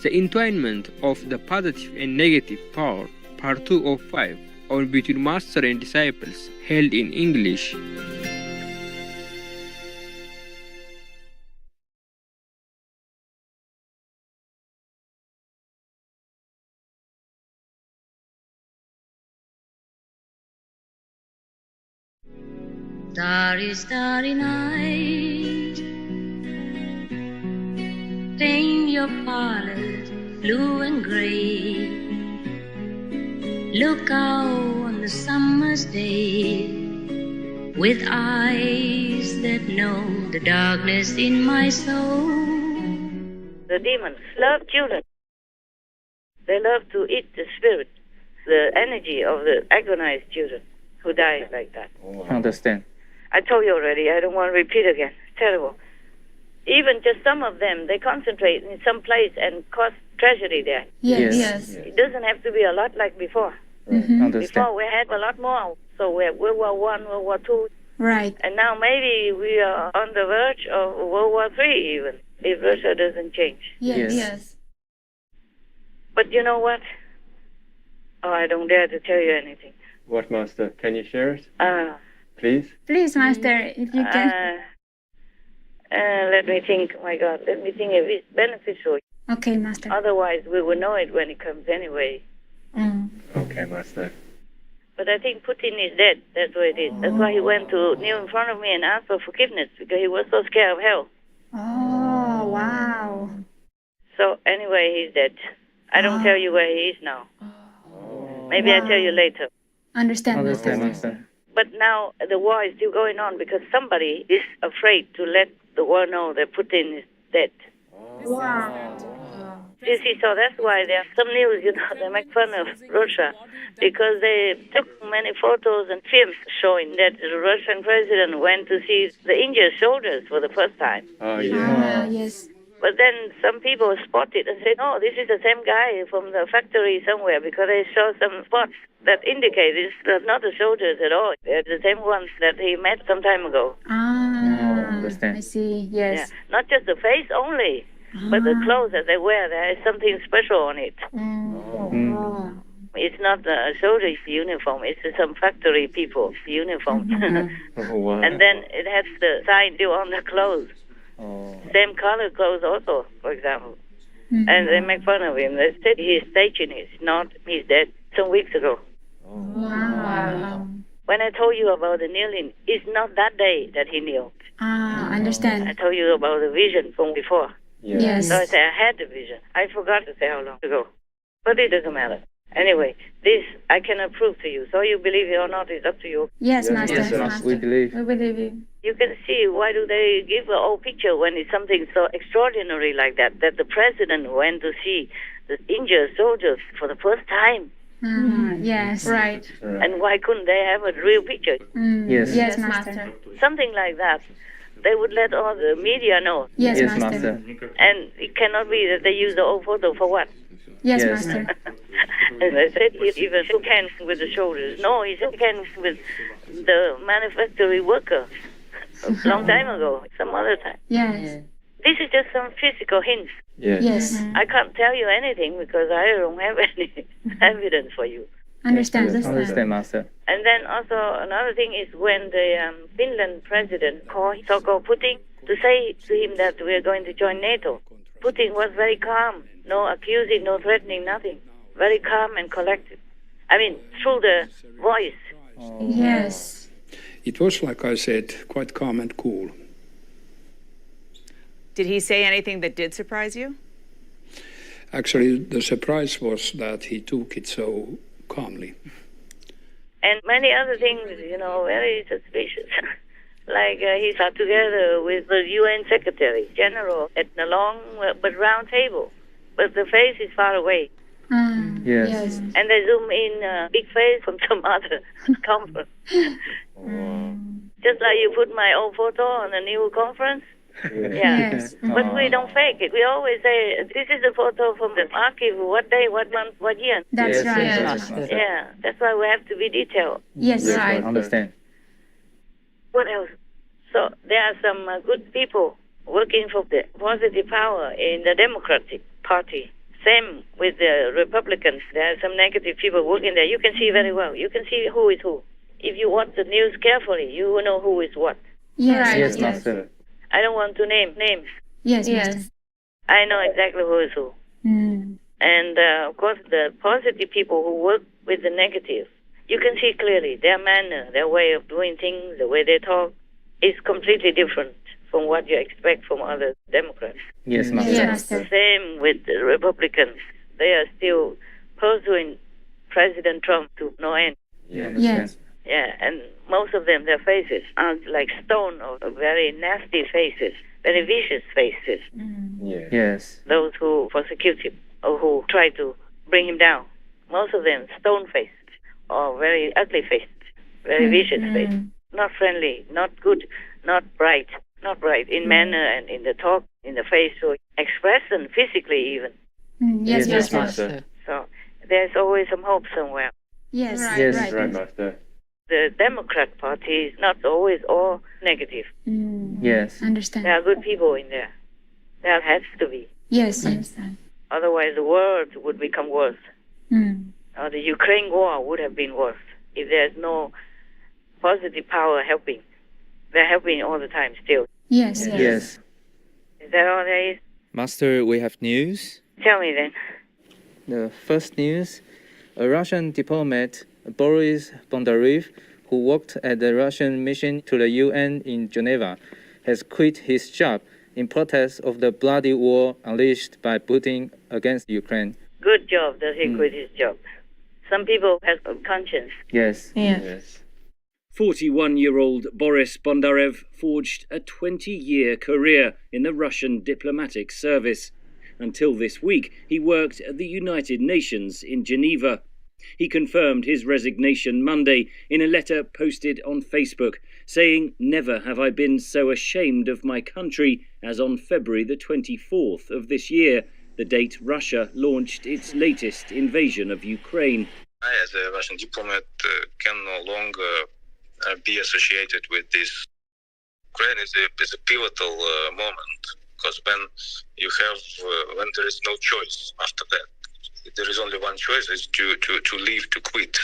The entwinement of the positive and negative power, part 2 of 5, on between master and disciples, held in English. Starry, starry night, paint your parlors blue and gray. Look out on the summer's day with eyes that know the darkness in my soul. The demons love children. They love to eat the spirit, the energy of the agonized children who die like that. Understand. I told you already, I don't want to repeat again. It's terrible. Even just some of them, they concentrate in some place and cause tragedy there. Yes. It doesn't have to be a lot like before. Understand. Before we had a lot more. So we had World War I, World War II. Right. And now maybe we are on the verge of World War III even, if Russia doesn't change. Yes. But you know what? Oh, I don't dare to tell you anything. What, Master? Can you share it? Please? Please, Master, if you can. Let me think. My God, let me think if it's beneficial. Okay, Master. Otherwise, we will know it when it comes anyway. Okay, Master. But I think Putin is dead. That's what it is. That's why he went to kneel in front of me and ask for forgiveness, because he was so scared of hell. Oh, wow. So anyway, he's dead. I don't tell you where he is now. Maybe I'll tell you later. Understand, Master. But now the war is still going on because somebody is afraid to let the world know that Putin is dead. Wow. You see, so that's why there are some news, they make fun of Russia because they took many photos and films showing that the Russian president went to see the injured soldiers for the first time. Oh, yeah. Yes. But then some people spotted and said, oh, this is the same guy from the factory somewhere, because they saw some spots that indicate it's not the soldiers at all. They're the same ones that he met some time ago. Understand. I see, yes. Yeah. Not just the face only, but the clothes that they wear, there is something special on it. It's not a soldier's uniform, it's some factory people's uniform. Wow. And then it has the sign still on the clothes. Same color clothes also, for example. And they make fun of him. They said he's staging it. He's dead some weeks ago. Wow. When I told you about the kneeling, it's not that day that he kneeled. Understand. I told you about the vision from before. Yes. So I said I had the vision. I forgot to say how long ago. But it doesn't matter. Anyway, this I cannot prove to you. So you believe it or not, it's up to you. Yes, Master. Yes, Master. we believe. We believe you. You can see, why do they give an old picture when it's something so extraordinary like that, that the president went to see the injured soldiers for the first time? Yes. Right. And why couldn't they have a real picture? Yes, Master. Something like that. They would let all the media know. Yes, Yes, Master. And it cannot be that they use the old photo for what? Yes, Yes. Master. And they said he even shook hands with the soldiers. No, he shook hands with the manufacturing worker a long time ago, some other time. Yes. This is just some physical hints. Yes. I can't tell you anything because I don't have any evidence for you. Understand. Understand, Master. And then also another thing is when the Finland president called so-called Putin to say to him that we are going to join NATO. Putin was very calm, no accusing, no threatening, nothing. Very calm and collected. I mean, through the voice. Yes. It was, like I said, quite calm and cool. Did he say anything that did surprise you? Actually, the surprise was that he took it so calmly. And many other things, very suspicious. Like he sat together with the UN Secretary General at a long but round table. But the face is far away. Yes. And they zoom in a big face from some other conference. Just like you put my old photo on a new conference. Yeah. Yes. But we don't fake it. We always say, this is a photo from the archive, what day, what month, what year. That's right. Yes. Yeah, that's why we have to be detailed. Yes. Right. Understand. What else? So there are some good people working for the positive power in the Democratic Party, Same with the Republicans. There are some negative people working there. You can see very well. You can see who is who. If you watch the news carefully, you will know who is what. Yes. Yes, Master. I don't want to name names. Yes. Yes. I know exactly who is who. Mm. And, of course, the positive people who work with the negative, you can see clearly their manner, their way of doing things, the way they talk is completely different from what you expect from other Democrats. Yes, Master. Yes, Master. Same with the Republicans. They are still pursuing President Trump to no end. Yes. Yeah, and most of them, their faces are like stone or very nasty faces, very vicious faces. Yes. Those who persecute him or who try to bring him down. Most of them stone-faced or very ugly-faced, very vicious faced. Not friendly, not good, not bright in manner and in the talk, in the facial expression, physically even. Yes, Yes, Master. Master. So there's always some hope somewhere. Yes. Yes, right, Master. The Democrat Party is not always all negative. Yes. Understand. There are good people in there. There has to be. Yes, understand. Otherwise, the world would become worse. Or the Ukraine war would have been worse if there's no positive power helping. They're helping all the time still. Yes. Yes. Is that all there is? Master, we have news. Tell me then. The first news, a Russian diplomat, Boris Bondarev, who worked at the Russian mission to the UN in Geneva, has quit his job in protest of the bloody war unleashed by Putin against Ukraine. Good job that he quit his job. Some people have a conscience. Yes. Yes. 41-year-old Boris Bondarev forged a 20-year career in the Russian diplomatic service. Until this week, he worked at the United Nations in Geneva. He confirmed his resignation Monday in a letter posted on Facebook, saying, "Never have I been so ashamed of my country as on February the 24th of this year, the date Russia launched its latest invasion of Ukraine." I, as a Russian diplomat, can no longer be associated with this. Ukraine is a pivotal moment, because when there is no choice after that, there is only one choice: is to leave, to quit.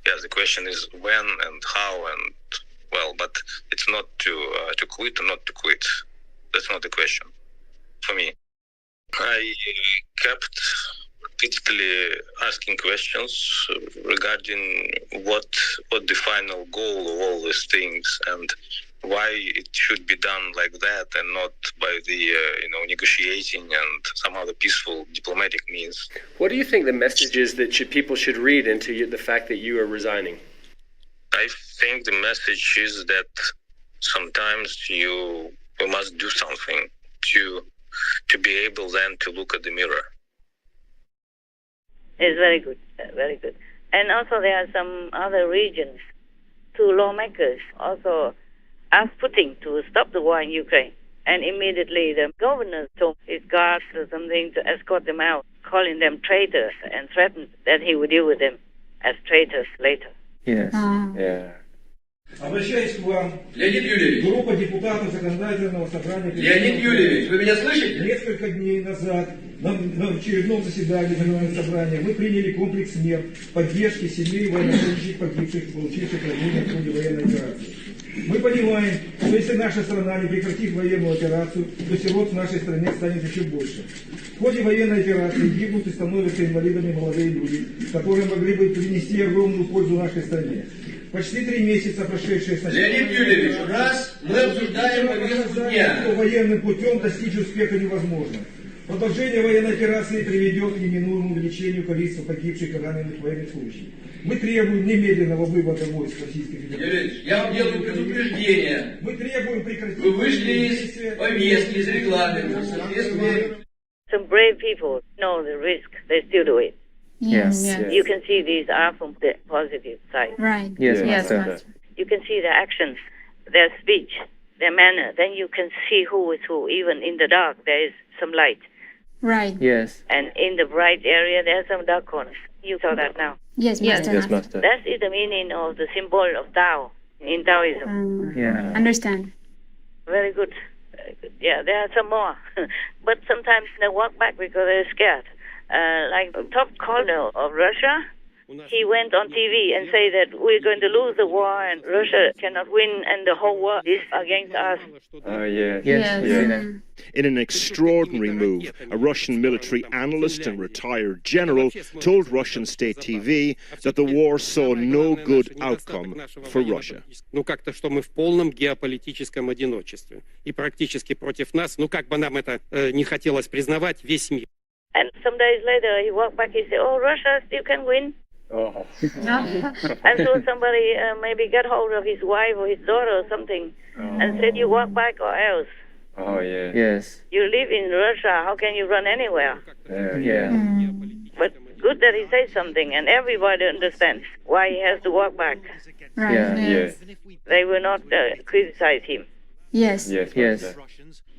Yeah, the question is when and how, and but it's not to quit or not to quit. That's not the question for me. I kept repeatedly asking questions regarding what the final goal of all these things and why it should be done like that and not by the negotiating and some other peaceful diplomatic means. What do you think the message is that people should read into the fact that you are resigning? I think the message is that sometimes you must do something to be able then to look at the mirror. It's very good, very good. And also there are some other regions. Two lawmakers also asked Putin to stop the war in Ukraine. And immediately the governor told his guards or something to escort them out, calling them traitors, and threatened that he would deal with them as traitors later. Yes. Yeah. Обращаюсь к вам, Леонид Юрьевич. Группа депутатов Законодательного собрания. Леонид Юрьевич, вы меня слышите? Несколько дней назад на очередном заседании Законодательного собрания мы приняли комплекс мер поддержки семей военнослужащих, погибших и получивших ранения в ходе военной операции. Мы понимаем, что если наша страна не прекратит военную операцию, то сирот в нашей стране станет еще больше. В ходе военной операции гибнут и становятся инвалидами молодые люди, которые могли бы принести огромную пользу нашей стране. Почти 3 месяца, прошедшие с начала... Леонид Юрьевич, раз мы обсуждаем повестку дня. Что военным путем достичь успеха невозможно. Продолжение военной операции приведет к неминуемому увеличению количества погибших и раненых военнослужащих. Мы требуем немедленного вывода войск Российской Федерации. Юрьевич, я вам делаю предупреждение. Мы требуем прекратить... Вы вышли из повестки, из регламента. Some brave people know the risk, they still do it. Yes. You can see these are from the positive side. Right. Yes, Master. You can see their actions, their speech, their manner. Then you can see who is who. Even in the dark, there is some light. Right. Yes. And in the bright area, there are some dark corners. You saw that now. Yes, Master. Yes, Master. That is the meaning of the symbol of Tao in Taoism. Yeah. Understand. Very good. Very good. Yeah, there are some more. But sometimes they walk back because they're scared. like top colonel of Russia, he went on TV and say that we're going to lose the war and Russia cannot win and the whole world is against us. In an extraordinary move, a Russian military analyst and retired general told Russian state TV that the war saw no good outcome for Russia. Ну как-то, что мы в полном геополитическом одиночестве. И практически против нас, ну как бы нам это не хотелось признавать, весь мир. And some days later he walked back, he said, oh, Russia still can win. Oh. And so somebody maybe got hold of his wife or his daughter or something and said, you walk back or else. Oh, yeah. Yes. You live in Russia, how can you run anywhere? But good that he says something and everybody understands why he has to walk back. Right. Yes. They will not criticize him. Yes.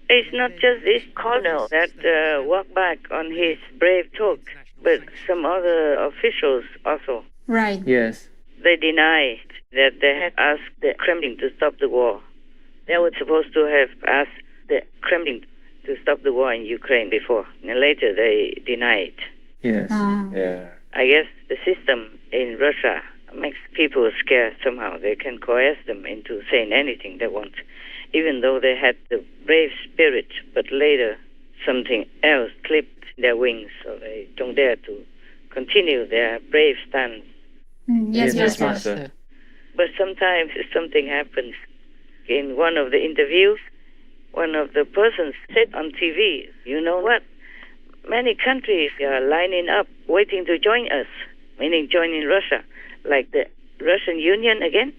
It's not just this colonel that walked back on his brave talk, but some other officials also. Right. Yes. They denied that they had asked the Kremlin to stop the war. They were supposed to have asked the Kremlin to stop the war in Ukraine before, and later they denied. Yes. I guess the system in Russia makes people scared somehow. They can coerce them into saying anything they want, even though they had the brave spirit, but later something else clipped their wings, so they don't dare to continue their brave stance. Yes, Master. But sometimes something happens. In one of the interviews, one of the persons said on TV, you know what? Many countries are lining up, waiting to join us, meaning joining Russia, like the Russian Union again.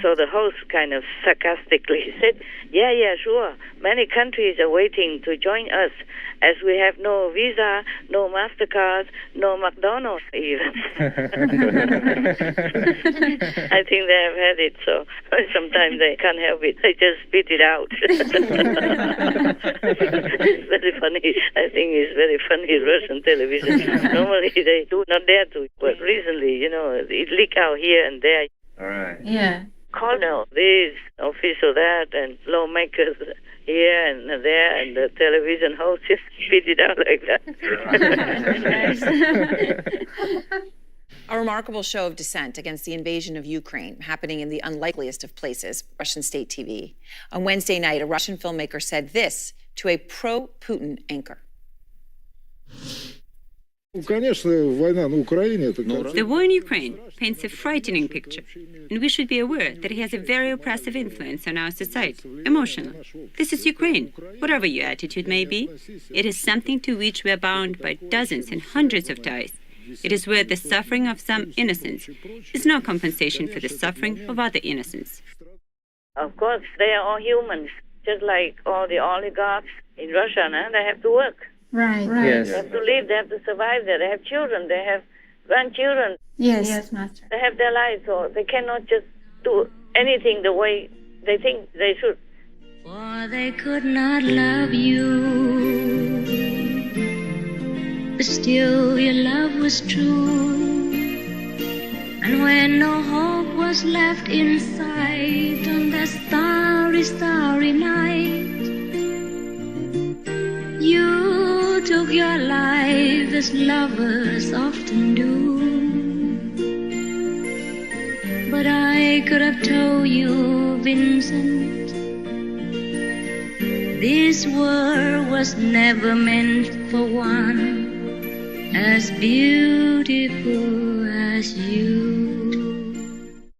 So the host kind of sarcastically said, yeah, sure. Many countries are waiting to join us as we have no Visa, no MasterCard, no McDonald's even. I think they have had it, so sometimes they can't help it. They just spit it out. It's very funny. I think it's very funny Russian television. Normally they do not dare to, but recently, it leak out here and there. All right. Yeah. Colonel this, official that, and lawmakers here and there, and the television host just spit it out like that. A remarkable show of dissent against the invasion of Ukraine happening in the unlikeliest of places, Russian state TV. On Wednesday night, a Russian filmmaker said this to a pro-Putin anchor. The war in Ukraine paints a frightening picture, and we should be aware that it has a very oppressive influence on our society, emotionally. This is Ukraine. Whatever your attitude may be, it is something to which we are bound by dozens and hundreds of ties. It is where the suffering of some innocents is no compensation for the suffering of other innocents. Of course, they are all humans, just like all the oligarchs in Russia, they have to work. Right. Yes. They have to live, they have to survive there. They have children, they have grandchildren. Yes, Master. They have their lives, so they cannot just do anything the way they think they should. For they could not love you, but still your love was true. And when no hope was left in sight on that starry, starry night, you took your life as lovers often do. But I could have told you, Vincent, this world was never meant for one as beautiful as you.